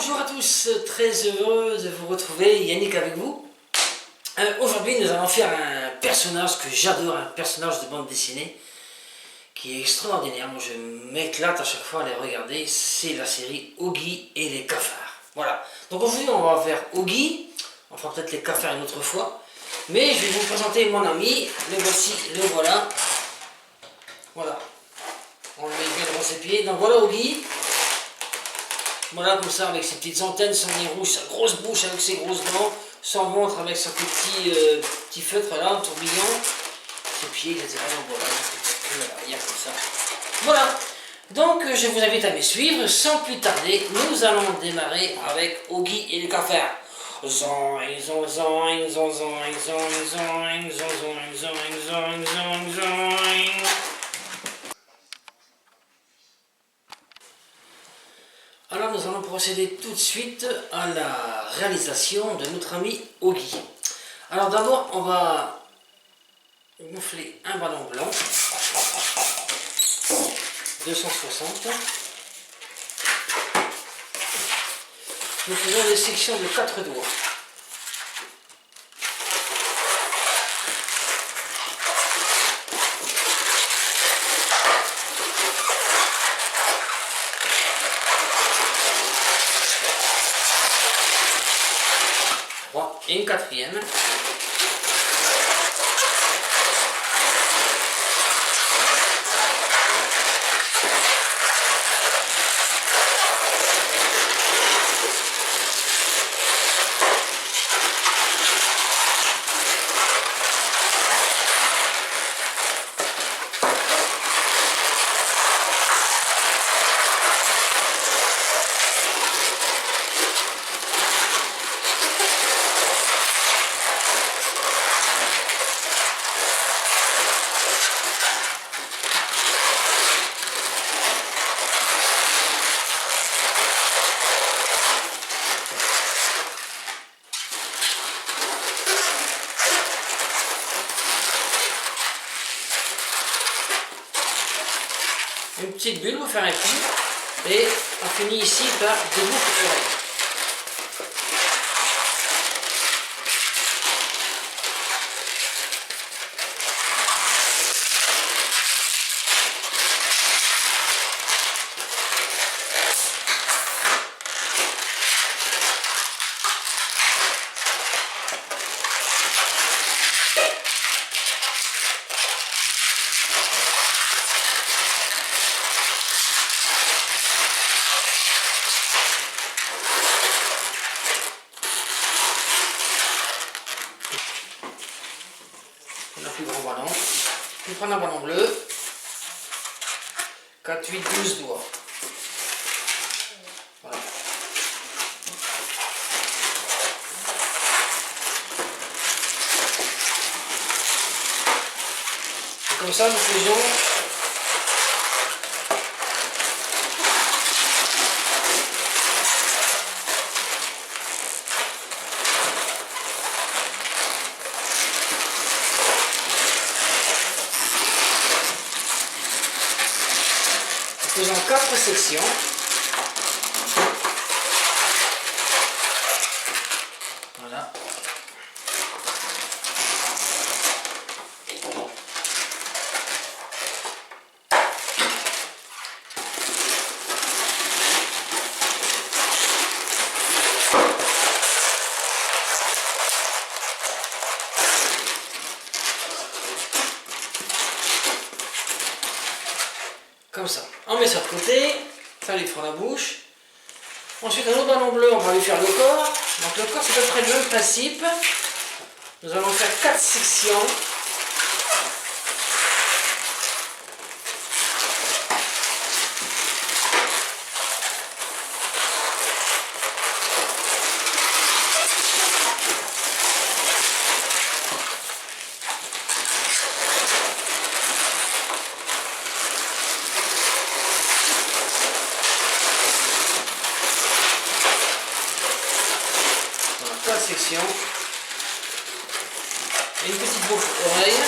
Bonjour à tous, très heureux de vous retrouver, Yannick avec vous. Aujourd'hui nous allons faire un personnage que j'adore, un personnage de bande dessinée qui est extraordinaire. Moi je m'éclate à chaque fois à les regarder, c'est la série Oggy et les cafards. Voilà, donc aujourd'hui on va faire Oggy, on fera peut-être les cafards une autre fois, mais je vais vous présenter mon ami, le voici, le voilà. Voilà, on le met bien devant ses pieds, donc voilà Oggy. Voilà, comme ça, avec ses petites antennes, son nez rouge, sa grosse bouche avec ses grosses dents, son ventre avec son petit feutre là, tourbillon, ses pieds, etc. Donc voilà, il y a comme ça. Voilà, donc je vous invite à me suivre. Sans plus tarder, nous allons démarrer avec Oggy et les cafards. Zoing, zoing, zoing, zoing, zoing, zoing, zoing, zoing, zoing, zoing, zoing. Alors nous allons procéder tout de suite à la réalisation de notre ami Oggy. Alors d'abord on va gonfler un ballon blanc 260. Nous faisons des sections de 4 doigts. Et une quatrième. Une petite bulle pour faire un pli et on finit ici par deux boucles d'oreilles. Un plus grand ballon. Je vais prendre un ballon bleu. 4, 8, 12 doigts. Voilà. Et comme ça, nous faisons faisons 4 sections. Voilà. Comme ça. On met ça de côté, ça lui fera la bouche. Ensuite, un autre ballon bleu, on va lui faire le corps. Donc le corps, c'est à peu près le même principe. Nous allons faire 4 sections. Section et une petite boucle oreille.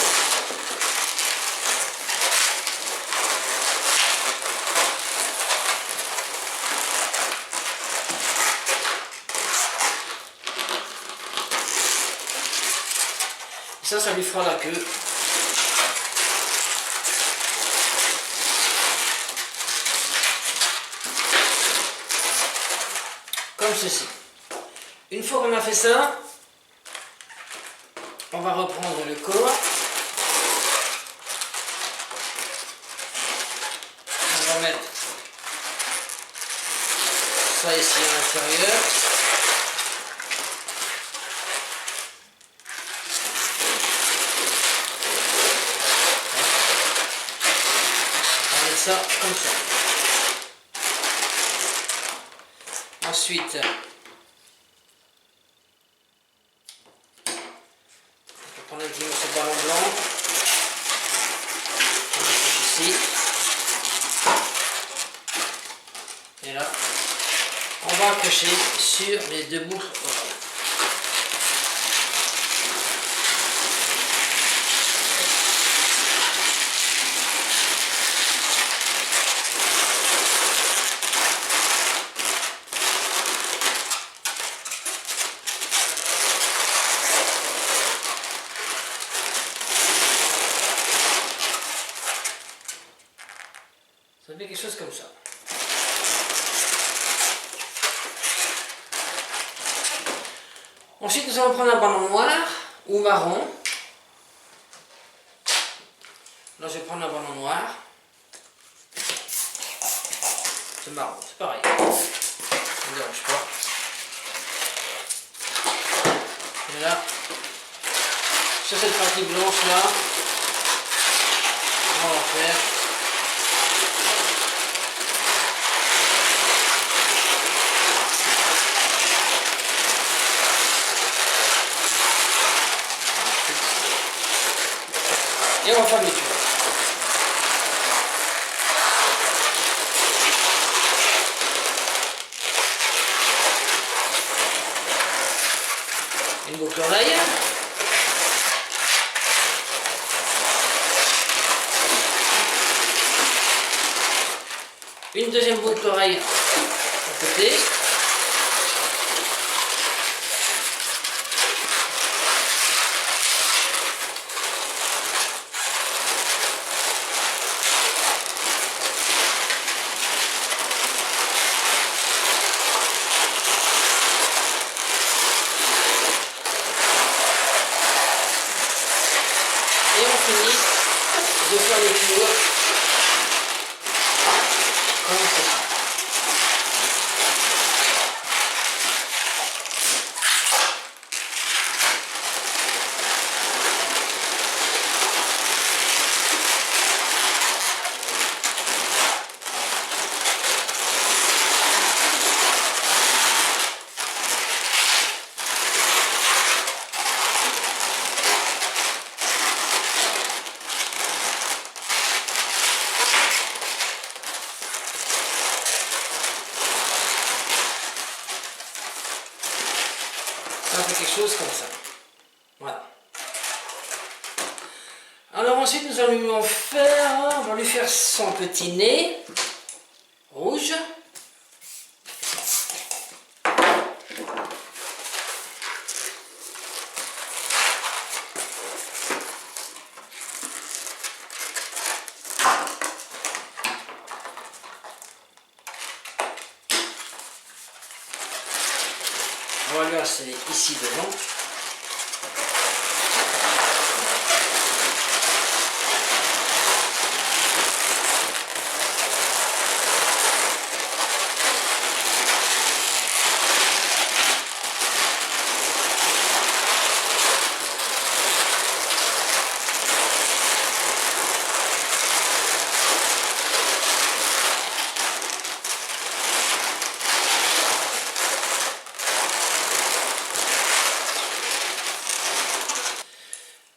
Et ça lui fera la queue. Comme ceci. Une fois qu'on a fait ça, on va reprendre le corps. On va mettre ça ici à l'intérieur. On va mettre ça comme ça. Ensuite, on va prendre un petit morceau de ballon blanc. On va mettre ici. Et là, on va accrocher sur les deux boucles oreilles. Ça fait quelque chose comme ça. Ensuite, nous allons prendre un ballon noir ou marron. Là, je vais prendre un ballon noir. C'est marron, c'est pareil. Ça ne dérange pas. Et là, sur cette partie blanche là, on va faire. Et on va faire le tour. Une boucle oreille. Une deuxième boucle oreille à côté. Et on finit de faire le tour comme ceci. Ça fait quelque chose comme ça. Voilà. Alors ensuite nous allons on va lui faire son petit nez rouge. On va lui installer ici devant.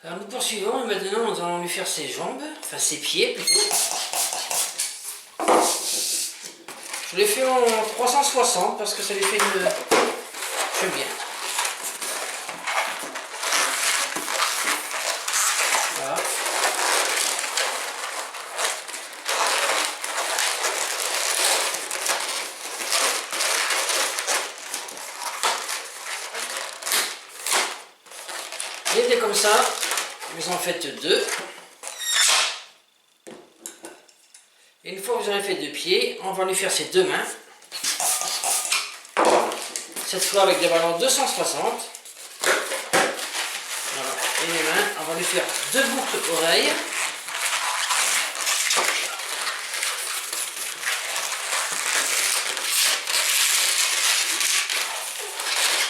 Alors nous poursuivons et maintenant nous allons lui faire ses jambes, enfin ses pieds plutôt. Je l'ai fait en 360 parce que ça lui fait une... J'aime bien. Voilà. Il était comme ça. Vous en faites 2. Et une fois que vous aurez fait 2 pieds, on va lui faire ses 2 mains. Cette fois avec des ballons 260. Voilà. Et les mains, on va lui faire 2 boucles oreilles.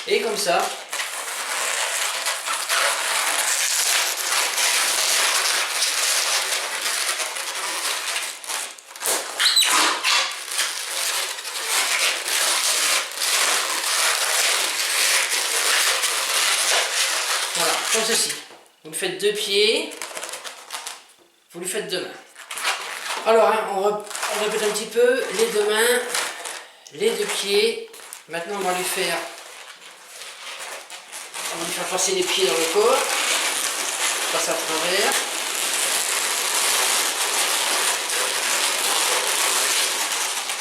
Et comme ça, voilà, comme ceci. Vous lui faites 2 pieds, vous lui faites 2 mains. Alors, hein, on répète un petit peu, les 2 mains, les 2 pieds. Maintenant, on va lui faire passer les pieds dans le corps, passe à travers.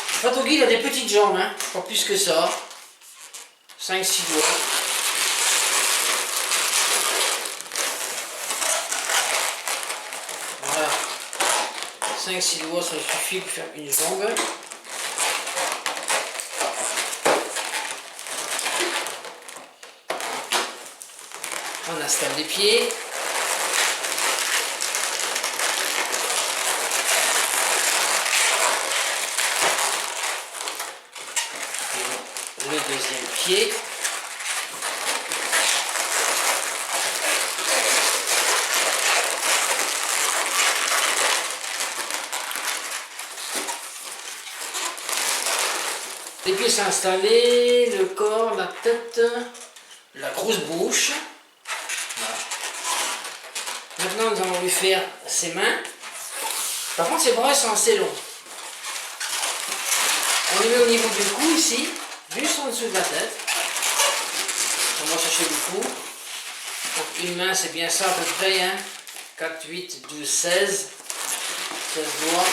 Le Fatogui, il a des petites jambes, hein, pas plus que ça. 5-6 doigts. Voilà. 5-6 doigts, ça suffit pour faire une jambe. On installe les pieds. Et le deuxième pied. Les pieds sont installés, le corps, la tête, la grosse bouche. Voilà. Maintenant, nous allons lui faire ses mains. Par contre, ses bras sont assez longs. On les met au niveau du cou ici, juste en dessous de la tête. On va chercher le cou. Donc une main, c'est bien ça à peu près. Hein. 4, 8, 12, 16. 16 doigts.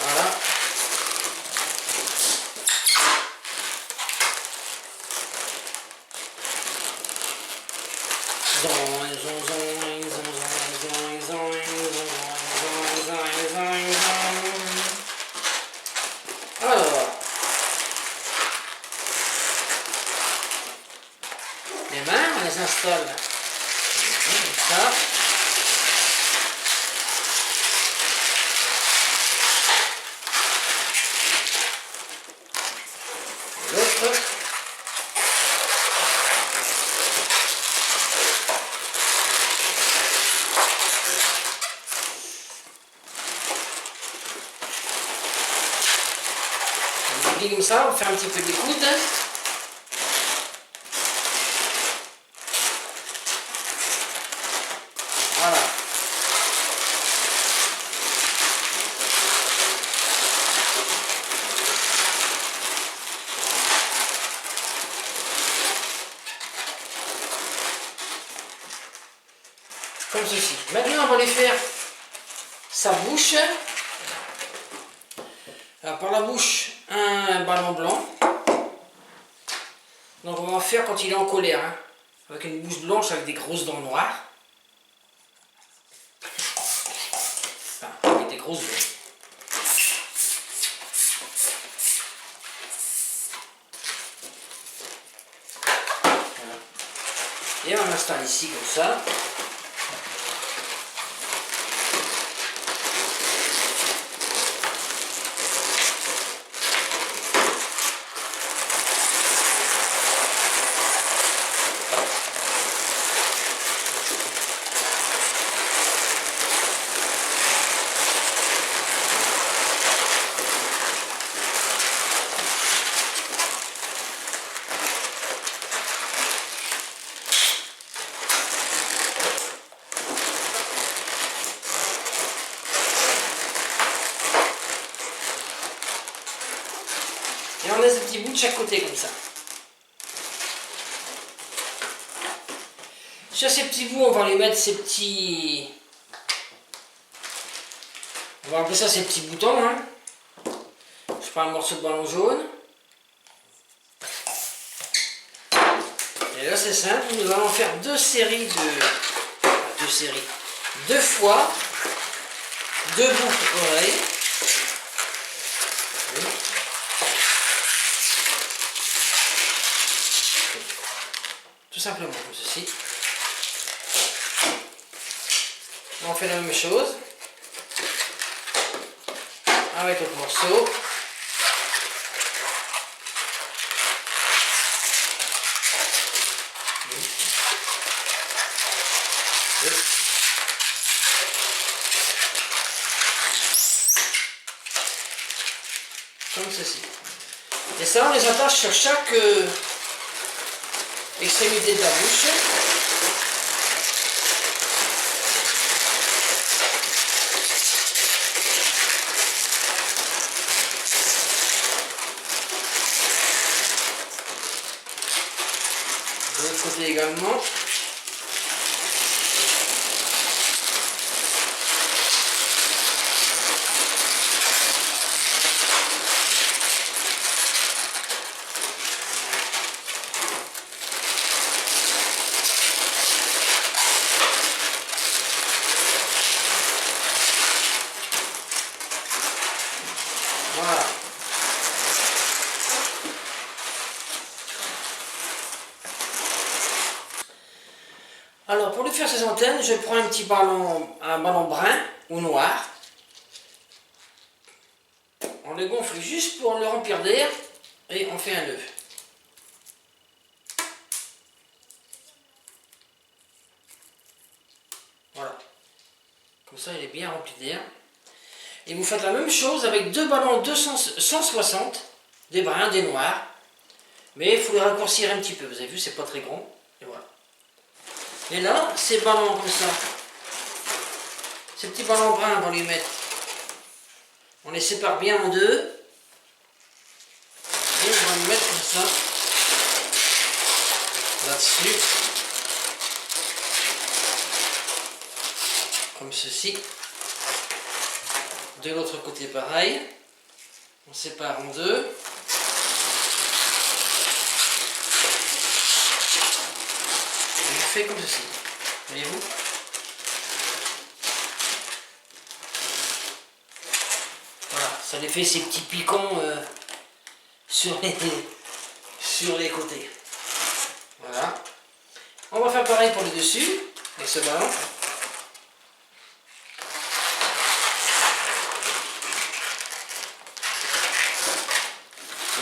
Voilà. Alors, les mains, on les installe comme ça. L'autre. On plie comme ça, on fait un petit peu des coudes. Voilà. Comme ceci. Maintenant, on va lui faire sa bouche. Alors, par la bouche, un ballon blanc. Donc, on va en faire quand il est en colère. Hein, avec une bouche blanche avec des grosses dents noires. Enfin, avec des grosses dents. Voilà. Et on installe ici comme ça. Et on laisse un petit bout de chaque côté comme ça. Sur ces petits bouts, on va lui mettre ces petits... On va appeler ça ces petits boutons. Hein. Je prends un morceau de ballon jaune. Et là c'est simple, nous allons faire deux fois deux boucles oreilles. Tout simplement comme ceci. On fait la même chose avec l'autre morceau. Comme ceci. Et ça, on les attache sur chaque extrémité de la bouche. De l'autre côté également. Voilà. Alors pour lui faire ses antennes, je prends un ballon brun ou noir. On le gonfle juste pour le remplir d'air et on fait un nœud. Voilà. Comme ça il est bien rempli d'air. Et vous faites la même chose avec deux ballons 160, des bruns, des noirs. Mais il faut les raccourcir un petit peu. Vous avez vu, c'est pas très grand. Et voilà. Et là, ces ballons comme ça, ces petits ballons bruns, on va les mettre. On les sépare bien en deux. Et on va les mettre comme ça. Là-dessus. Comme ceci. De l'autre côté pareil. On sépare en deux. Je fais comme ceci. Voyez-vous? Voilà, ça les fait ces petits piquants sur les côtés. Voilà. On va faire pareil pour le dessus, avec ce ballon.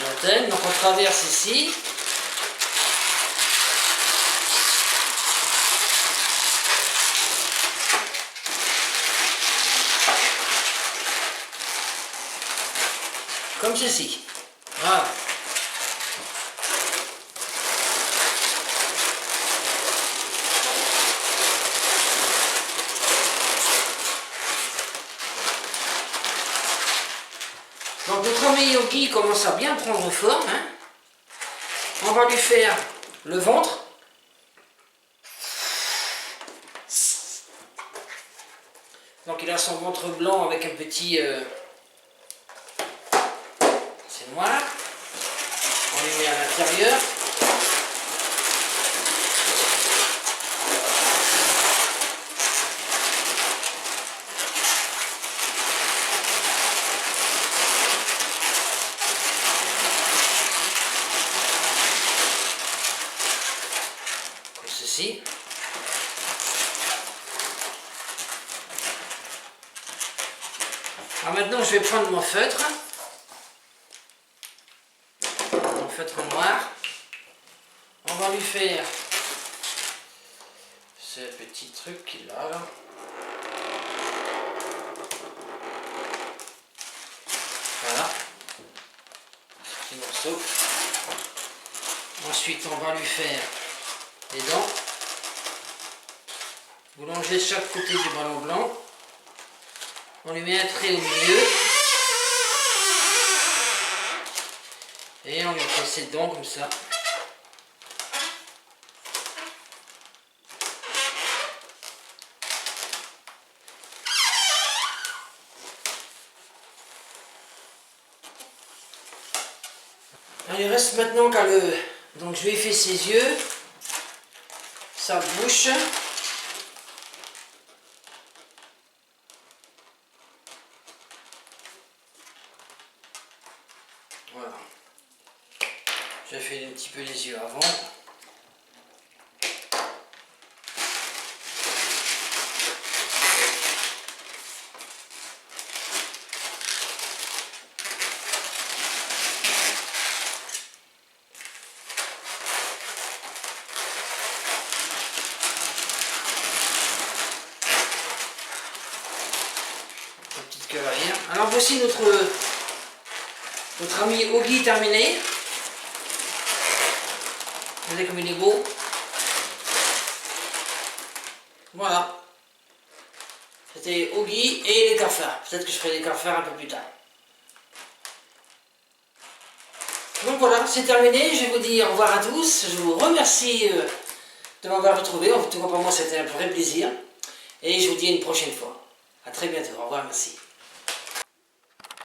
L'antenne, donc on traverse ici. Comme ceci. Voilà. Donc notre ami Yogi commence à bien prendre forme. Hein. On va lui faire le ventre. Donc il a son ventre blanc avec un petit... c'est noir. On lui met à l'intérieur. Comme ceci. Alors maintenant je vais prendre mon feutre. Feutre noir. On va lui faire ce petit truc qu'il a là. Voilà. Petit morceau. Ensuite on va lui faire les dents. Vous longez chaque côté du ballon blanc. On lui met un trait au milieu. Et on lui fait ses dents comme ça. Alors il reste maintenant qu'à le... Donc je lui ai fait ses yeux, sa bouche. Voilà. J'ai fait un petit peu les yeux avant. La petite cavalière. Alors voici notre ami Oggy terminé. Regardez comme il est beau. Voilà. C'était Oggy et les cafards. Peut-être que je ferai les cafards un peu plus tard. Donc voilà, c'est terminé. Je vais vous dire au revoir à tous. Je vous remercie de m'avoir retrouvé. En tout cas pour moi c'était un vrai plaisir. Et je vous dis à une prochaine fois. A très bientôt. Au revoir, merci.